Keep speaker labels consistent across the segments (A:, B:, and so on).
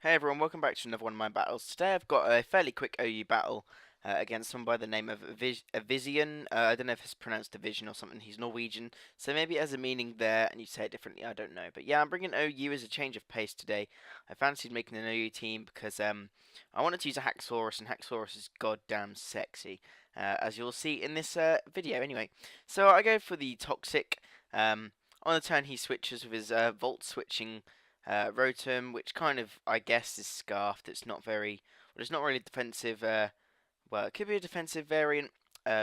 A: Hey everyone, welcome back to another one of my battles. Today I've got a fairly quick OU battle against someone by the name of Avizion. I don't know if it's pronounced division or something. He's Norwegian, so maybe it has a meaning there and you say it differently, I don't know. But yeah, I'm bringing OU as a change of pace today. I fancied making an OU team because I wanted to use a haxorus, and haxorus is goddamn sexy, as you'll see in this video anyway. So I go for the toxic. On the turn he switches with his volt switching Rotom, which kind of, I guess, is scarfed. It's not very, well, it's not really defensive. Well, it could be a defensive variant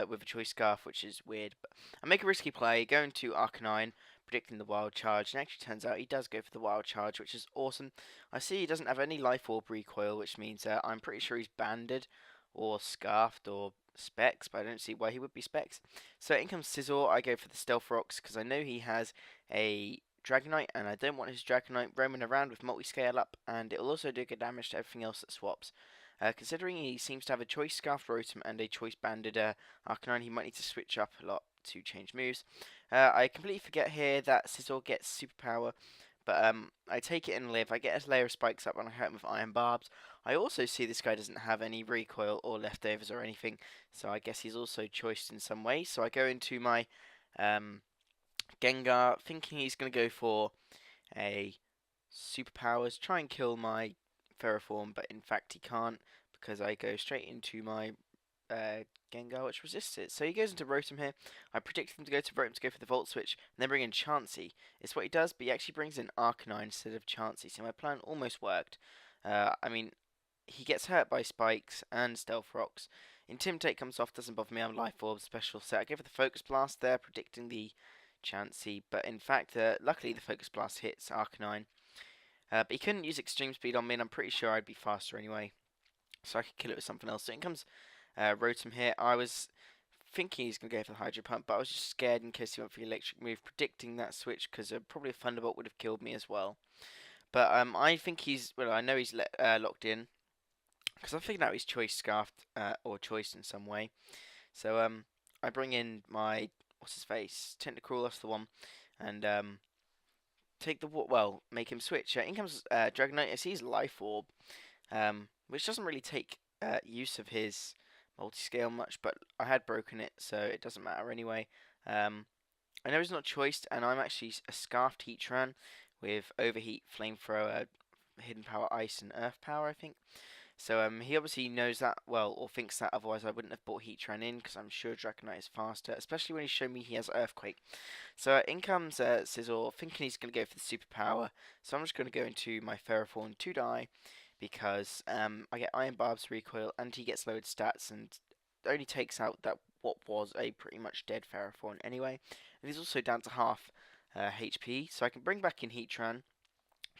A: with a choice scarf, which is weird. But I make a risky play, going to Arcanine, predicting the wild charge, and actually turns out he does go for the wild charge, which is awesome. I see he doesn't have any life orb recoil, which means I'm pretty sure he's banded or scarfed or specs, but I don't see why he would be specs. So in comes Scizor. I go for the Stealth Rocks because I know he has a Dragonite, and I don't want his Dragonite roaming around with multi-scale up, and it'll also do good damage to everything else that swaps. Considering he seems to have a choice Scarfed Rotom and a choice Banded Arcanine, he might need to switch up a lot to change moves. I completely forget here that Scizor gets superpower, but I take it and live. I get a layer of spikes up and I hurt him with Iron Barbs. I also see this guy doesn't have any recoil or leftovers or anything, so I guess he's also choiced in some way. So I go into my um, Gengar, thinking he's going to go for a superpowers, try and kill my Ferroform, but in fact he can't because I go straight into my Gengar, which resists it. So he goes into Rotom here. I predicted him to go to Rotom to go for the Volt Switch, and then bring in Chansey. It's what he does, but he actually brings in Arcanine instead of Chansey, so my plan almost worked. I mean, he gets hurt by Spikes and Stealth Rocks. Intimidate comes off, doesn't bother me, I'm Life Orb, special set. I go for the Focus Blast there, predicting the Chansey, but in fact, luckily the Focus Blast hits Arcanine. But he couldn't use Extreme Speed on me, and I'm pretty sure I'd be faster anyway, so I could kill it with something else. So in comes Rotom here. I was thinking he's going to go for the Hydro Pump, but I was just scared in case he went for the Electric move, predicting that switch, because probably a Thunderbolt would have killed me as well. But I think well, I know he's locked in, because I figured out he's choice scarfed, or choiced in some way. So I bring in my, what's his face, Tentacruel, that's the one, and take the make him switch. In comes Dragonite. I see his Life Orb, which doesn't really take use of his multi-scale much, but I had broken it, so it doesn't matter anyway. I know he's not choiced, and I'm actually a Scarfed Heatran with Overheat, Flamethrower, Hidden Power, Ice, and Earth Power, I think. So he obviously knows that well, or thinks that. Otherwise, I wouldn't have brought Heatran in because I'm sure Dragonite is faster, especially when he showed me he has Earthquake. So in comes Scizor, thinking he's going to go for the superpower. So I'm just going to go into my Ferrothorn to die because I get Iron Barb's recoil and he gets lowered stats and only takes out that what was a pretty much dead Ferrothorn anyway. And he's also down to half HP, so I can bring back in Heatran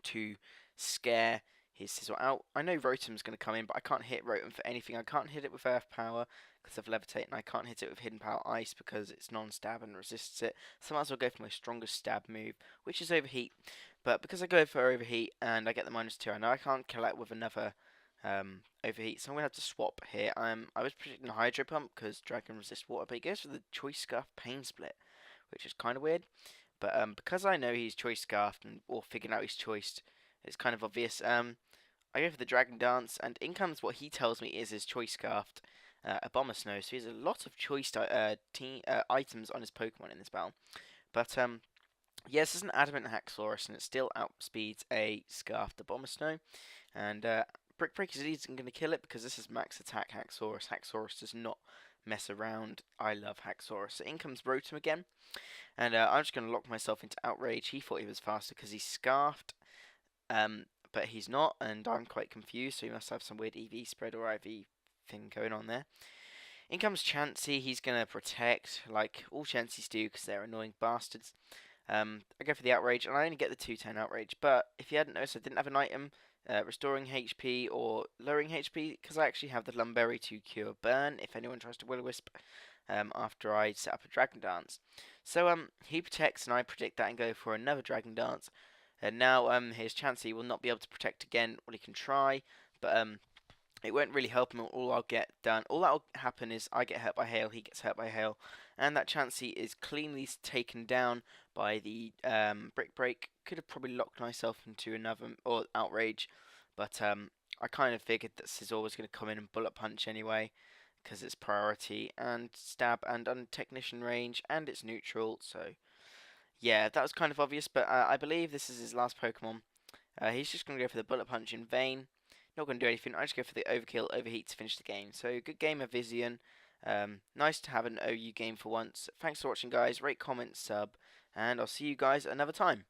A: to scare his Scizor out. I know Rotom's going to come in, but I can't hit Rotom for anything. I can't hit it with Earth Power because of Levitate, and I can't hit it with Hidden Power Ice because it's non-stab and resists it. So I might as well go for my strongest stab move, which is Overheat. But because I go for Overheat and I get the -2, I know I can't kill it with another Overheat, so I'm going to have to swap here. I was predicting Hydro Pump because Dragon resists water, but he goes for the Choice Scarf Pain Split, which is kind of weird. But because I know he's choice scarfed or figured out he's choiced, it's kind of obvious. I go for the Dragon Dance, and in comes what he tells me is his choice scarfed Abomasnow. So he has a lot of choice items on his Pokemon in this battle. But yes, it's an Adamant Haxorus, and it still outspeeds a scarfed Abomasnow. And Brick Break isn't going to kill it because this is max attack Haxorus. Haxorus does not mess around. I love Haxorus. So in comes Rotom again. And I'm just going to lock myself into Outrage. He thought he was faster because he's scarfed, but he's not, and I'm quite confused, so he must have some weird EV spread or IV thing going on there. In comes Chansey. He's going to protect, like all Chanseys do, because they're annoying bastards. I go for the Outrage, and I only get the 210 Outrage, but if you hadn't noticed, I didn't have an item restoring HP or lowering HP, because I actually have the Lumberry to cure Burn, if anyone tries to Will-O-Wisp, after I set up a Dragon Dance. So he protects, and I predict that and go for another Dragon Dance. And now his Chansey will not be able to protect again. Well, he can try, but it won't really help him. All I'll get done, all that'll happen is I get hurt by hail, he gets hurt by hail, and that Chansey is cleanly taken down by the Brick Break. Could have probably locked myself into another or Outrage, But I kind of figured that Scizor was going to come in and bullet punch anyway, because it's priority and stab and on technician range, and it's neutral. So yeah, that was kind of obvious. But I believe this is his last Pokemon. He's just going to go for the bullet punch in vain. Not going to do anything. I just go for the overkill, overheat to finish the game. So good game, Avizion. Nice to have an OU game for once. Thanks for watching, guys. Rate, comment, sub, and I'll see you guys another time.